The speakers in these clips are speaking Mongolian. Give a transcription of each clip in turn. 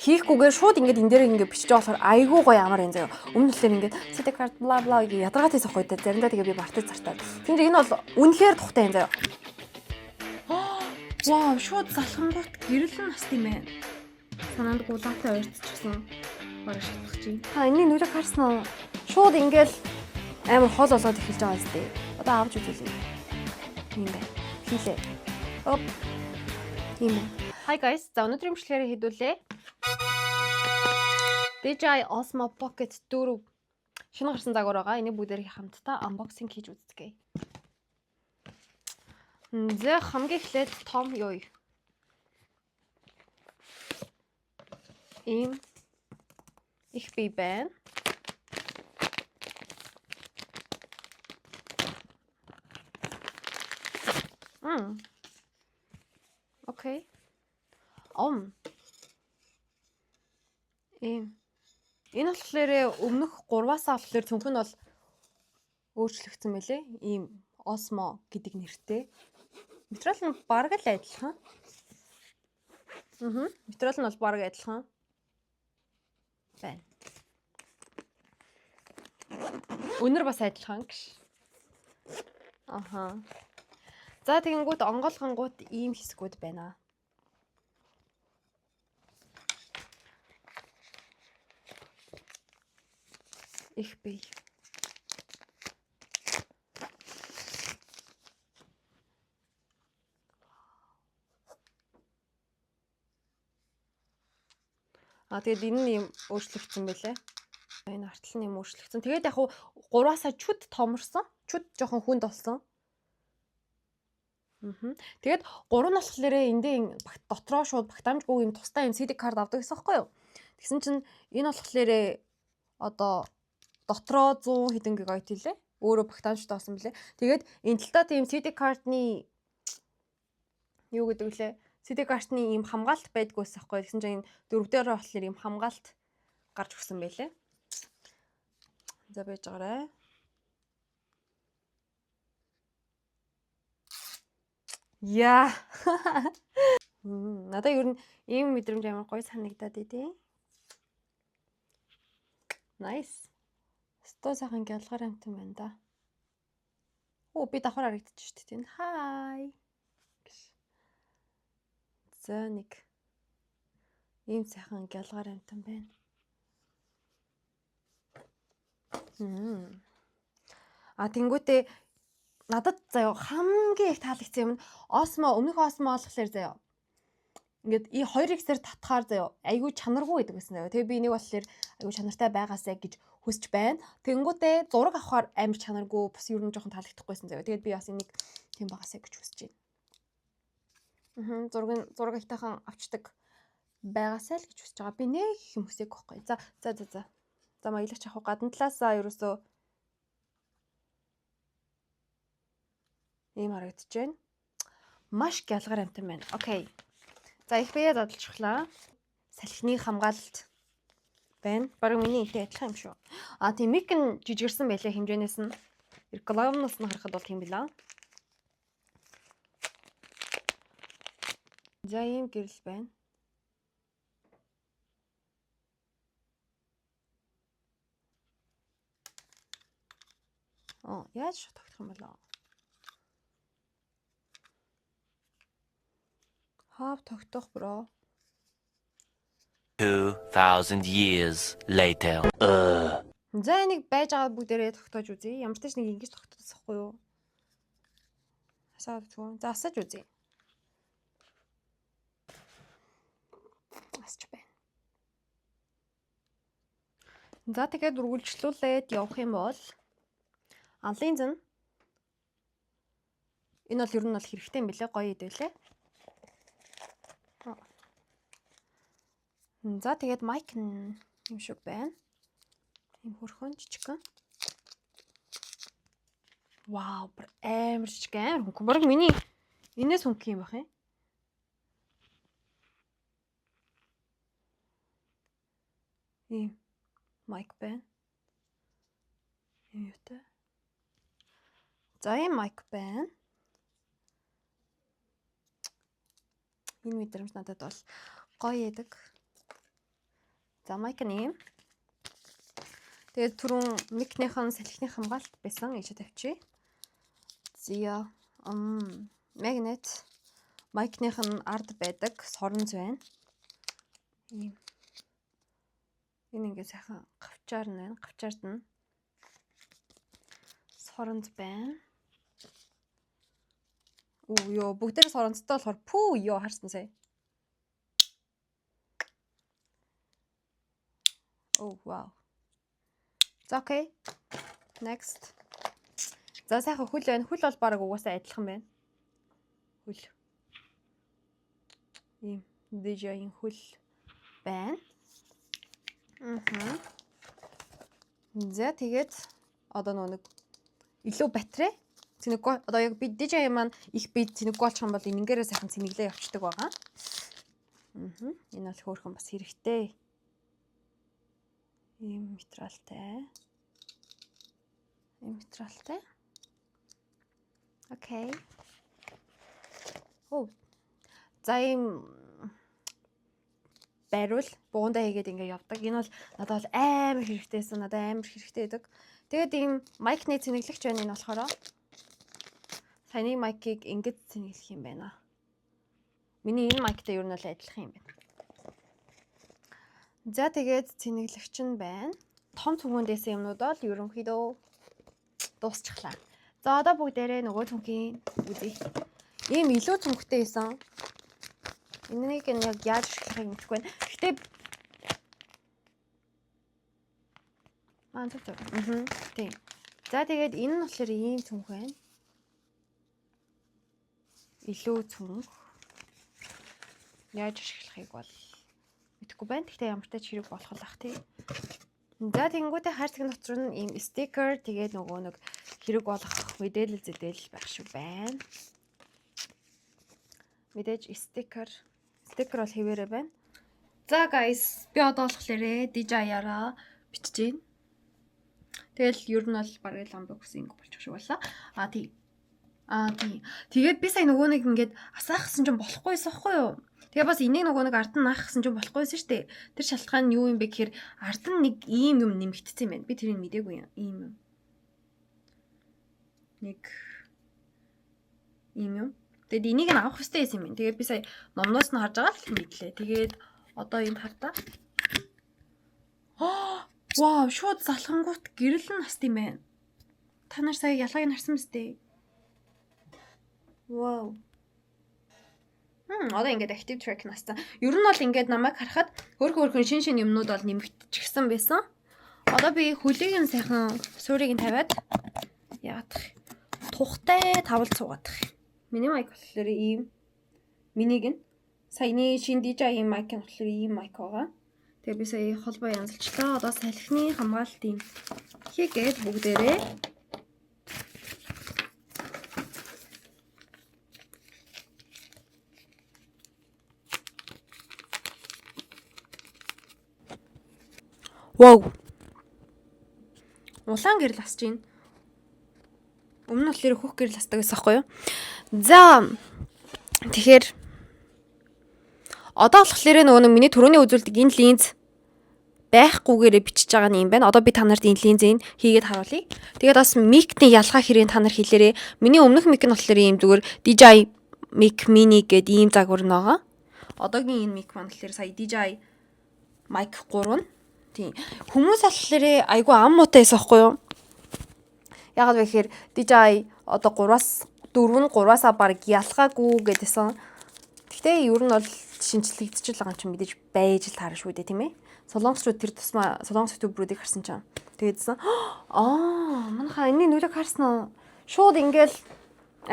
хийхгүйгээр шууд ингээд энэ дээр ингээд бичиж болохоор айгүй гоё амар юм заяа. Өмнө нь ингээд CD card бла бла гэж ядаргаад хийх байхгүй дээ. Заримдаа тэгээ би мартаж зартаад. Тэнд энэ бол үнэхээр тухтай юм заяа. Вау, шууд залхангуут гэрэл нас тийм ээ. Санаанд гулаатай ойртчихсан. Бараг шатах чинь. Энэний нүрэг харсан уу? Шууд ингээд амар хол болоод эхэлж байгаа зү. Одоо авч үзүүлээ. Ийм бай. Хийлээ. Оп. Ийм. Hi guys. За өнөөдрийн бичлэгээр хийдүүлээ. DJI Osmo Pocket 4 шинэ гарсан загвар байгаа. Энийг бүгдээрээ хамтдаа unboxing хийж үзье. За хамгийн эхлээд том юу? Ийм их бий байна. Окей. Энэ болохоор өмнөх 3-аас болохоор цүнх нь бол өөрчлөгдсөн мөлий. Ийм Osmo гэдэг нэртэй. Материал нь бараг л адилхан. Материал нь бол бараг адилхан байна. Өнөр бас адилхан гэж. Аха. За тэгэнгүүт онгоолгонгууд ийм хэсгүүд байна. Их бий. Тэгээд энэ нь юм өөрчлөгдсөн байлээ. Энэ артал нь юм өөрчлөгдсөн. Тэгээд яг 3-аас чүд томорсон. Чүд жоохон хүнд болсон. Тэгээд 3 нь болохоор эндээ дотроо шууд багтаамжгүй юм тустай юм CD card авдаг гэсэн хэвгүй юу? Тэгсэн чинь энэ болохоор одоо дотроо 100 хэдэн гигабайт хэлээ. Өөрөө багтаамжтай болсон билээ. Тэгээд энэ талдаа тийм CD card-ны юу гэдэг лээ? CD card-ны ийм хамгаалт байдгүй байсан хэвгүй. Тэгсэн чинь энэ 4 дээр болохоор ийм хамгаалт гарч өгсөн байлээ. За байж байгаарай. Яа. Надад ер нь ийм мэдрэмж амар гоё санагдаад идэв. Nice. Сто сайхан гялгаар амт юм байна да. Би давхар харагдчих шүү дээ. Hi. За нэг ийм сайхан гялгаар амт юм байна. Тэнгүүтээ надад заяа хамгийн их таалагдсан юм нь өмнөх Osmo болохоор заяа. Ингээд и 2x-ээр татхаар заяа айгүй чанаргүй гэдэг байсан заяа. Тэгээ би энийг болохоор айгүй чанартай байгаасаа гэж хүсэж байна. Тэнгүүтээ зураг авахаар амар чанаргүй бас ер нь жоохон таалагдахгүйсэн заяа. Тэгээд би бас энийг тийм байгаасаа гэж хүсэж байна. Зураг ихтэйхэн авчдаг байгаасаа л гэж хүсэж байгаа. Би нэг их юм хүсээг байхгүй. За маялагч авах гадна талаасаа ерөөсөө ийм харагдаж байна. Маш гялгар амтан байна. Окей. За их бие задлчихлаа. Салхины хамгаалалт байна. Бараг миний интэй адилхан юм шүү. Тийм мик нь жижигэрсэн байлээ хэмжээнээс нь. Рекламнаас нь харахад бол тийм билаа. За ийм гэрэл байна. Яаж тогтох юм болоо? Хав тогтох бро. 2000 years later. За энийг байж байгаа бүгдээрээ тогтоож үзье. Ямар ч тач нэг ингэж тогтчихсохгүй юу? Асаад зүг. За асаж үзье. Асч байна. За тэгээд үргэлжлүүлээд явах юм бол анлын зэн энэ бол ер нь бол хэрэгтэй юм билээ. Гоё идвэлээ. За тэгээд майк нь юм шиг байна. Ийм хөрхөн жижигхэн. Вау, амар жижиг амар хөнгөн. Бараг миний энэс хөнгөн юм байх юм. Ийм майк байна. Ийм юутай. За ийм майк байна. Энэ мэдрэмж надад бол гоё яадаг. За майк нь юм. Тэгээд түрүүн микнийхэн салхины хамгаалт байсан ийж тавьчих. Зя магнит майкных нь ард байдаг соронз байна. Ийм. Энэ ингээ сайхан гавчаар нь байна. Гавчаард нь соронз байна. Ёо бүгдээр соронцтой болохоор пүү ёо харсан сая. Вау. За окей. Next. За сайхан хөл байна. Хөл бол баг угаасаа адилхан байна. Хөл. Ийм DJI-ийн хөл байна. За тэгээд одоо нэг илүү батарей цэнэггүй одоо яг би DJI маань их бие цэнэггүй болчих юм бол ингээрээ сайхан цэнэглээ явчихдаг байгаа. Энэ бол хөөрхөн бас хэрэгтэй. Ийм материалтай. Окей. За ийм байруул буундаа хийгээд ингээ явдаг. Энэ бол надад бол амар хэрэгтэйсэн. Надад амар хэрэгтэй байдаг. Тэгээд ийм майкны цэнэглэгч байна энэ болохоор. Саяны майкийг ингэж цэнэглэх юм байна. Миний энэ майктай ер нь бол адилхан юм байна. За тэгээд цэнэглэгч нь байна. Том цүнхүүндээс юмнууд бол ерөнхийдөө дуусчихлаа. За одоо бүгдээрээ нөгөө цүнхийн үзье. Ийм илүү цүнхтэй байсан. Энийг нь яг яаж ашиглахыг мэдэхгүй байна. Гэтэ тийм. За тэгээд энэ нь болохоор ийм цүнх байна. Илүү цүнх. Яаж ашиглахыг бол мэдэхгүй байна. Гэхдээ ямар ч тач хэрэг болох л ах тийм. За тэгэнгүүтээ хайрцаг дотор нь ийм стикер тэгээд нөгөө нэг хэрэг болох мэдээлэл зэдэл байх шиг байна. Мэдээж стикер бол хэвээрээ байна. За guys, би одоо болохоор DJI-аараа бичиж байна. Тэгэл ер нь бол бараг ламбаг гэсэн ингэ болчих шиг боллоо. Тийм. Тэгээд би сая нөгөө нэг ингээд асаахсан чинь болохгүйсэн хгүй юу? Тэгээ бас энийг нөгөө нэг ард нь наахсан чинь болохгүйсэн шүү дээ. Тэр шалтгаан нь юу юм бэ гэхээр ард нь нэг ийм юм нэмэгдсэн юм байна. Би тэрийг мдээгүй юм. Ийм юм. Нэг ийм юм. Тэгээд энийг нь авах хэрэгтэй байсан юм. Тэгээд би сая номноос нь харж байгаа л мэдлээ. Тэгээд одоо энд хартаа. Вау, шууд залхангуут гэрэл нь наст юм байна. Та нар сая ялгааг нь харсан мэт. Вау. Одоо ингээд active track настаа. Ер нь бол ингээд намайг харахад хөөрхөн шин юмнууд бол нэмэгдчихсэн байсан. Одоо би хөлийг нь сайхан суурийг нь тавиад яатах. Тухтай тавал цугаадах. Миний майк болохоор ийм. Минийг нь саяны шин DJI майк нь болохоор ийм майк байгаа. Тэгээ би сая холбоо янзалчлаа. Одоо салхины хамгаалтын хийгээд бүгдээрээ Вау. Улаан гэрэл асж байна. Өмнө нь болохоор хөх гэрэл асдаг байсан байхгүй юу? За. Тэгэхээр одоо болохоор нөгөө миний түрүүний үзүүлдэг энэ линз байхгүйгээрээ бичиж байгаа нь юм байна. Одоо би та нарт энэ линзийг хийгээд харуулъя. Тэгээд бас микний ялгаа хэрэг та нар хэлээрээ. Миний өмнөх мик нь болохоор ийм зүгээр DJI Mic Mini гэдэг ийм загвар нь байгаа. Одоогийн энэ мик маань болохоор сая DJI Mic 3 нь. Тийм. Хүмүүс болохоор айгүй ам муутай байсан байхгүй юу? Ягаад вэ гэхээр DJI одоо 3-аас 4-3-аас баг ялгаагүй гэдээсэн. Гэхдээ ер нь бол шинжлэгдчихэл байгаа юм чи мэдээж байж л таарна шүү дээ, тийм ээ. Солонгосчууд тэр тусмаа солонгос ютуберуудыг харсан чинь тэгээдсэн. Манайхаа энэний нүлэг харсан уу? Шууд ингээл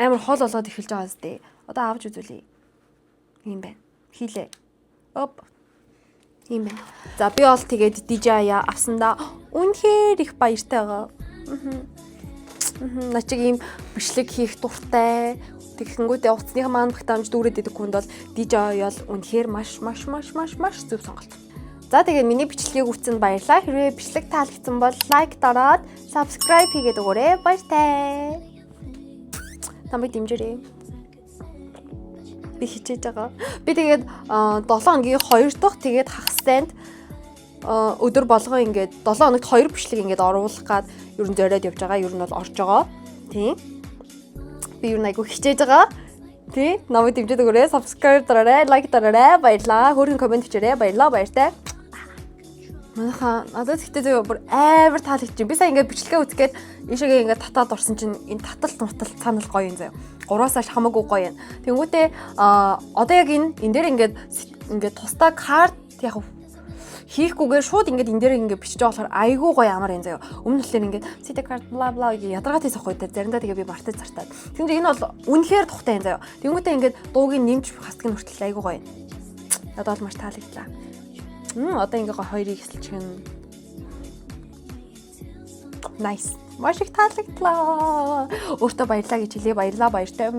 амар хол болоод эхэлж байгаа зү. Одоо авч үзүүлье. Ийм байна. Хийлээ. Оп. Ийм байна. За би бол тэгээд DJI-а авсандаа үнэхээр их баяртай байгаа. Начиг ийм бичлэг хийх дуртай. Тэгэхэнгүүтээ утасных маань багтаамж дүүрээд идэх хүнд бол DJI бол үнэхээр маш зөв сонголт. За тэгээд миний бичлэгийг үзсэнд баярлалаа. Хэрвээ бичлэг таалагдсан бол лайк дараад subscribe хийгээд өгөөрэй. Баяртай. Намайг дэмжээрэй. Би хичээж байгаа. Би тэгээд 7 хоногийн 2 дахь тэгээд хагас санд өдөр болгоо ингээд 7 хоногт 2 бичлэг ингээд оруулах гад ер нь зориод явж байгаа. Ер нь бол орж байгаа. Тийм. Би юу нэг хичээж байгаа. Тий, намайг дэмжиж өгөөрэй, subscribe дараарай, like дараарай, баярлаа. Хөргөн комент хийрэй, баярлаа, баяртай. Манайхаа надад ихтэй бүр амар таалагдчих. Би сая ингээд бичлэгээ үзгээд ийшээгээ ингээд татаад орсон чинь энэ таталт санал гоё юм заяа. 3-аас хамаагүй гоё юм. Тэнгүүтээ одоо яг энэ дээр ингээд тусдаа карт яг хийхгүйгээр шууд ингээд энэ дээр ингээд бичиж байгаа болохоор айгүй гоё амар юм заяа. Өмнө нь л ингээд CD card бла бла гэж ядаргаатай сохой дээр заримдаа тэгээ би мартаж зартаад. Тэгвэл энэ бол үнэхээр тухтай юм заяа. Тэнгүүтээ ингээд дуугийн нэмж хасдаг нь хүртэл айгүй гоё. Надад бол маш таалагдлаа. Одоо ингээ хоёрыг эсэлчихэн. Nice. Маш их таалагдлаа. Өөртөө баярлаа гэж хэлье. Баярлаа баяртай.